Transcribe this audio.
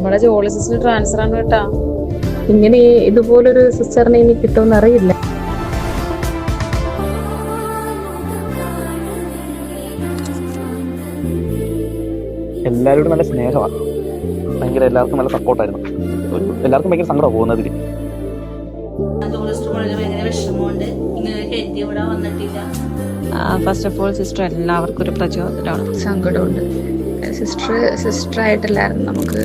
നമ്മുടെ Jolly sister transfer ആണ് കേട്ടാ. ഇങ്ങനെ ഇതുപോലൊരു സിസ്റ്ററിനെ ഇനി കിട്ടുമെന്ന് അറിയില്ല. എല്ലാവരോടും നല്ല സ്നേഹമാണ്, ഭയങ്കര എല്ലാവർക്കും നല്ല സപ്പോർട്ടായിരുന്നു. എല്ലാവർക്കും ഭയങ്കര സങ്കടമാണ് പോകുന്നതിൽ. ഫസ്റ്റ് ഓഫ് ഓൾ സിസ്റ്റർ എല്ലാവർക്കും ഒരു പ്രചോദനമാണ്. സങ്കടമുണ്ട്. സിസ്റ്റർ ആയിട്ടില്ലായിരുന്നു നമുക്ക്